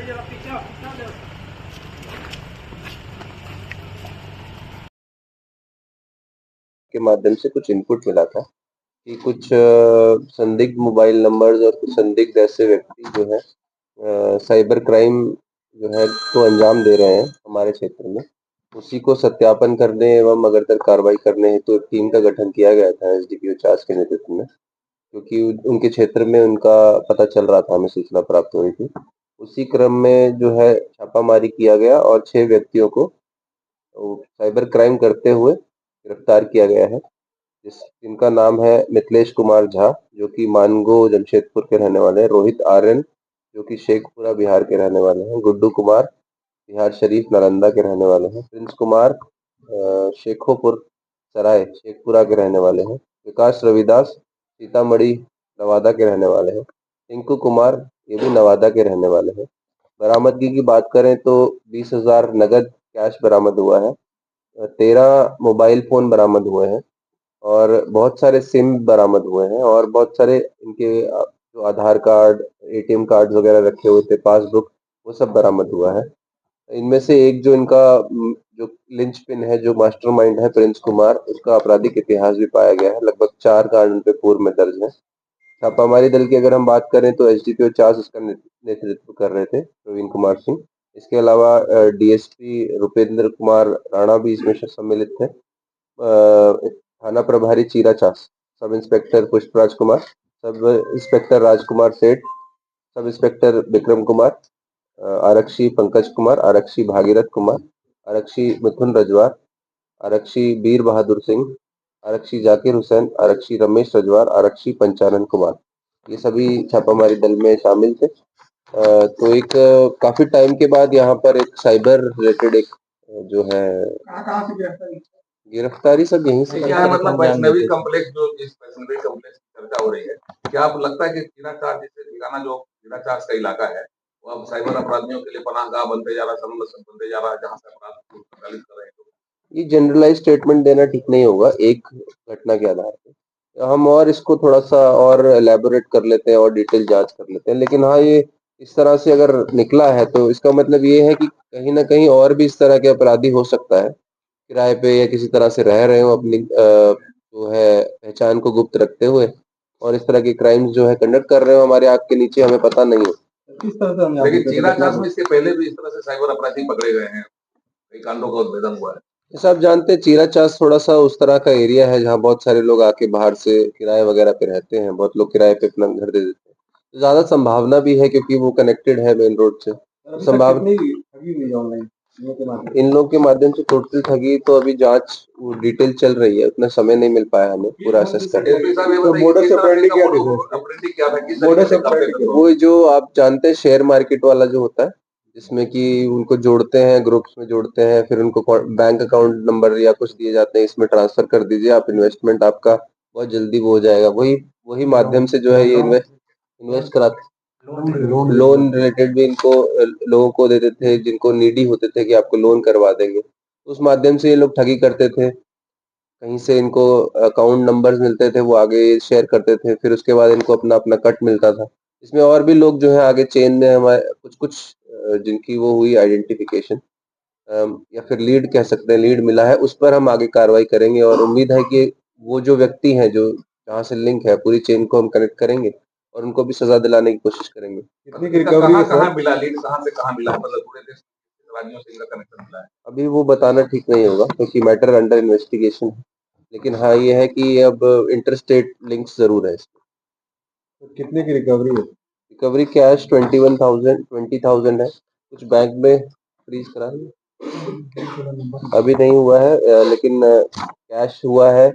के माध्यम से कुछ इनपुट मिला था कि कुछ संदिग्ध मोबाइल नंबर्स और कुछ संदिग्ध ऐसे व्यक्ति जो है साइबर क्राइम जो है को अंजाम दे रहे हैं हमारे क्षेत्र में। उसी को सत्यापन करने एवं अग्रतर कार्रवाई करने हेतु एक टीम का गठन किया गया था एसडीपीओ 4 के नेतृत्व में, क्योंकि उनके क्षेत्र में उनका पता चल रहा था, हमें सूचना प्राप्त हो रही थी। उसी क्रम में जो है छापामारी किया गया और 6 व्यक्तियों को साइबर क्राइम करते हुए गिरफ्तार किया गया है। जिनका नाम है मिथिलेश कुमार झा, जो कि मानगो जमशेदपुर के रहने वाले हैं, रोहित आर्यन जो कि शेखपुरा बिहार के रहने वाले हैं, गुड्डू कुमार बिहार शरीफ नालंदा के रहने वाले हैं, प्रिंस कुमार शेखोपुर सराय शेखपुरा के रहने वाले हैं, विकास रविदास सीतामढ़ी नवादा के रहने वाले हैं, टिंकू कुमार ये भी नवादा के रहने वाले हैं। बरामदगी की बात करें तो 20,000 नगद कैश बरामद हुआ है, 13 मोबाइल फोन बरामद हुए हैं और बहुत सारे सिम बरामद हुए हैं और बहुत सारे इनके जो आधार कार्ड, एटीएम कार्ड वगैरह रखे हुए थे, पासबुक, वो सब बरामद हुआ है। इनमें से एक जो इनका जो लिंचपिन है, जो मास्टरमाइंड है प्रिंस कुमार, उसका आपराधिक इतिहास भी पाया गया है। लगभग 4 कार्ड उन पे पूर्व में दर्ज है। छापामारी दल की अगर हम बात करें तो एसडीपीओ 4 इसका नेतृत्व कर रहे थे, प्रवीण कुमार सिंह। इसके अलावा डीएसपी रुपेंद्र कुमार राणा भी इसमें सम्मिलित थे। थाना प्रभारी चीरा Chas, sub inspector Pushpraj Kumar, sub inspector राजकुमार सेठ, सब इंस्पेक्टर विक्रम कुमार, आरक्षी पंकज कुमार, आरक्षी भागीरथ कुमार, आरक्षी मिथुन रजवार, आरक्षी वीर बहादुर सिंह, आरक्षी जाकिर हुसैन, आरक्षी रमेश रजवार, आरक्षी पंचानन कुमार, ये सभी छापामारी दल में शामिल थे। तो एक काफी टाइम के बाद यहाँ पर एक साइबर रिलेटेड एक जो है गिरफ्तारी सब यहीं से क्या है, मतलब वैष्णवी कॉम्प्लेक्स जो जिस वैष्णवी कॉम्प्लेक्स की चर्चा हो रही है, क्या आपको लगता है कि जीराचार जैसे ठिकाना जो जीराचार का इलाका है वो अब साइबर अपराधियों के लिए पनाहगाह बनते जा रहा है, बनते जा रहा है, जहाँ से अपराध को संचालित कर रहे हैं लोग? ये जनरलाइज स्टेटमेंट देना ठीक नहीं होगा एक घटना के आधार पे। हम और इसको थोड़ा सा और एलैबोरेट कर लेते हैं और डिटेल जांच कर लेते हैं, लेकिन हाँ, ये इस तरह से अगर निकला है तो इसका मतलब ये है कि कहीं ना कहीं और भी इस तरह के अपराधी हो सकता है, किराए पे या किसी तरह से रह रहे हो, अपनी जो है पहचान को गुप्त रखते हुए और इस तरह के क्राइम्स जो है कंडक्ट कर रहे हो हमारे आंख के नीचे, हमें पता नहीं है। किस तरह से हम लेकिन जीराचार में इसके पहले भी इस तरह से साइबर अपराधी पकड़े गए हैं, कई कांडों का उद्भेदन हुआ है। जैसा आप जानते हैं, चीरा चास थोड़ा सा उस तरह का एरिया है जहाँ बहुत सारे लोग आके बाहर से किराए वगैरह पे रहते हैं, बहुत लोग किराए पे अपना घर दे देते हैं, तो ज्यादा संभावना भी है क्योंकि वो कनेक्टेड है मेन रोड से। संभावना इन लोग के माध्यम से टोटल ठगी तो अभी जांच डिटेल चल रही है, उतना समय नहीं मिल पाया हमें पूरा असेस करने। वो जो आप जानते हैं शेयर मार्केट वाला जो होता है, जिसमें कि उनको जोड़ते हैं, ग्रुप्स में जोड़ते हैं, फिर उनको बैंक अकाउंट नंबर या कुछ दिए जाते हैं, इसमें ट्रांसफर कर दीजिए आप, इन्वेस्टमेंट आपका बहुत जल्दी वो हो जाएगा। वही माध्यम से जो है ये इन्वेस्ट कराते, लोन रिलेटेड भी इनको लोगों को देते थे जिनको नीडी होते थे कि आपको लोन करवा देंगे, तो उस माध्यम से ये लोग ठगी करते थे। कहीं से इनको अकाउंट नंबर्स मिलते थे, वो आगे शेयर करते थे, फिर उसके बाद इनको अपना अपना कट मिलता था। इसमें और भी लोग जो है आगे चेन में हमारे कुछ कुछ जिनकी वो हुई आइडेंटिफिकेशन या फिर लीड कह सकते हैं, लीड मिला है, उस पर हम आगे कार्रवाई करेंगे और उम्मीद है कि वो जो व्यक्ति हैं जो जहाँ से लिंक है, पूरी चेन को हम कनेक्ट करेंगे और उनको भी सजा दिलाने की कोशिश करेंगे। कहाँ मिला लीड, कहाँ से कहाँ मिला, मतलब पूरे देश राज्यों से इनका कनेक्शन मिला है? अभी वो बताना ठीक नहीं होगा क्योंकि मैटर अंडर इन्वेस्टिगेशन है, लेकिन हाँ ये है कि अब इंटर स्टेट लिंक्स जरूर है इसमें। तो कितने की रिकवरी है? रिकवरी कैश 20,000 है, कुछ बैंक में फ्रीज करा है, अभी नहीं हुआ है, लेकिन कैश हुआ है,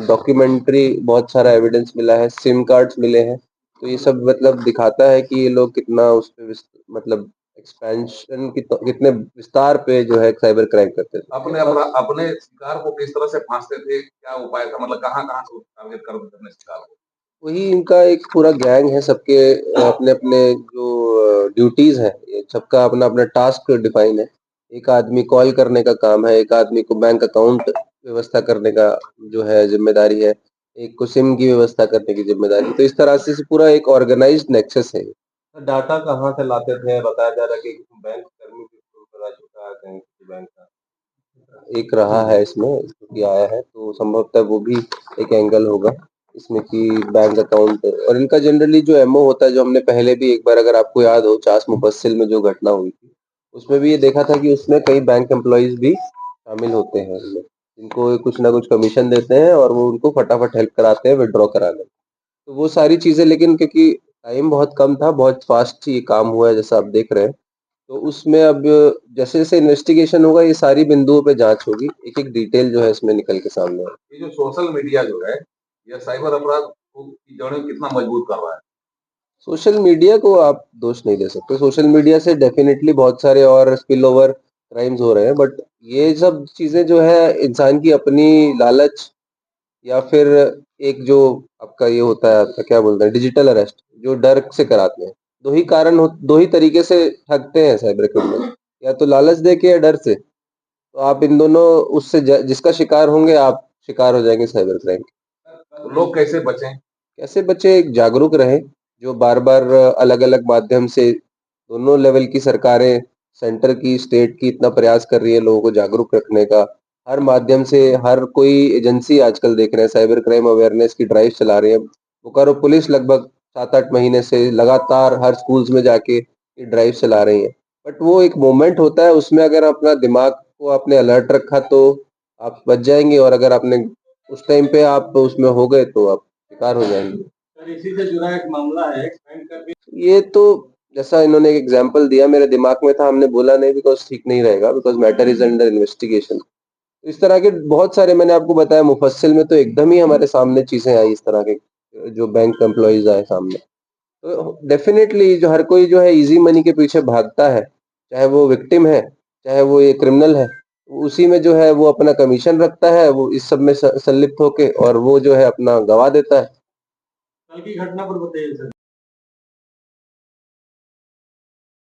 डॉक्यूमेंट्री बहुत सारा एविडेंस मिला है, सिम कार्ड्स मिले हैं, तो ये सब मतलब दिखाता है कि ये लोग कितना उस पे मतलब एक्सपेंशन कितने विस्तार पे जो है साइबर क्राइम करते थे। अपने शिकार को किस तरह से फांसते थे, क्या उपाय था, मतलब कहाँ कहाँ से टारगेट करते थे शिकार को? वही इनका एक पूरा गैंग है, सबके अपने अपने जो ड्यूटीज है, सबका अपना अपना टास्क डिफाइन है। एक आदमी कॉल करने का काम है, एक आदमी को बैंक अकाउंट व्यवस्था करने का जो है जिम्मेदारी है, एक को सिम की व्यवस्था करने की जिम्मेदारी। तो इस तरह से पूरा एक ऑर्गेनाइज्ड नेक्सस है। डाटा कहाँ से लाते थे? बताया जा रहा है कि बैंक कर्मी भी फ्रॉड करा चुका है कहीं किसी बैंक का। एक रहा है इसमें जो कि आया है, तो संभवतः वो भी एक एंगल होगा इसमें कि बैंक अकाउंट और इनका जनरली जो एमओ होता है, जो हमने पहले भी एक बार अगर आपको याद हो चास मुफस्सिल में जो घटना हुई थी, उसमें भी ये देखा था कि उसमें कई बैंक एम्प्लॉइज भी शामिल होते हैं इनमें, जिनको कुछ ना कुछ कमीशन देते हैं और वो उनको फटाफट हेल्प कराते हैं विड्रॉ कराने में। तो वो सारी चीजें, लेकिन क्योंकि टाइम बहुत कम था, बहुत फास्ट ये काम हुआ है जैसा आप देख रहे हैं, तो उसमें अब जैसे-जैसे इन्वेस्टिगेशन होगा ये सारी बिंदुओं पे जाँच होगी। एक-एक डिटेल जो है इसमें निकल के सामने आएगी। ये जो सोशल मीडिया जो है, यह साइबर अपराध को की जड़ें कितना मजबूत कर रहा है? सोशल मीडिया को आप दोष नहीं दे सकते। सोशल मीडिया से डेफ़िनिटली बहुत सारे और स्पिल ओवर क्राइम्स हो रहे हैं, बट ये सब चीज़ें जो है इंसान की अपनी लालच या फिर एक जो आपका ये होता है, आपका क्या बोलते हैं, डिजिटल अरेस्ट, जो डर से कराते हैं। 2 ही तरीके से ठगते हैं साइबर क्रिमिनल, या तो लालच देके या डर से। तो आप इन दोनों उससे जिसका शिकार होंगे, आप शिकार हो जाएंगे साइबर क्राइम के। तो लोग कैसे बचें? कैसे बचे? जागरूक रहें, जो बार बार अलग अलग माध्यम से दोनों लेवल की सरकारें, सेंटर की, स्टेट की इतना प्रयास कर रही है लोगों को जागरूक रखने का। हर माध्यम से हर कोई एजेंसी आजकल देख रहे हैं साइबर क्राइम अवेयरनेस की ड्राइव चला रही है। बोकारो पुलिस लगभग 7-8 महीने से लगातार हर स्कूल्स में जाके ये ड्राइव चला रही है। बट वो एक मोमेंट होता है, उसमें अगर अपना दिमाग को आपने अलर्ट रखा तो आप बच जाएँगे, और अगर आपने उस टाइम पे आप उसमें हो गए तो आप शिकार हो जाएँगे। सर, इसी से जुड़ा एक मामला है बैंक का भी। ये तो जैसा इन्होंने एक एग्जांपल दिया मेरे दिमाग में था, हमने बोला नहीं बिकॉज़ ठीक नहीं रहेगा, because matter is under investigation. तो इस तरह के बहुत सारे मैंने आपको बताया, मुफस्सिल में तो एकदम ही हमारे सामने चीज़ें आई इस तरह के, जो बैंक एम्प्लॉइज़ आए सामने। तो डेफ़िनेटली जो हर कोई जो है ईज़ी मनी के पीछे भागता है, चाहे वो विक्टिम है, चाहे वो ये क्रिमिनल है, उसी में जो है वो अपना कमीशन रखता है, वो इस सब में संलिप्त होके, और वो जो है अपना गँवा देता है। कल की घटना पर बताइए सर।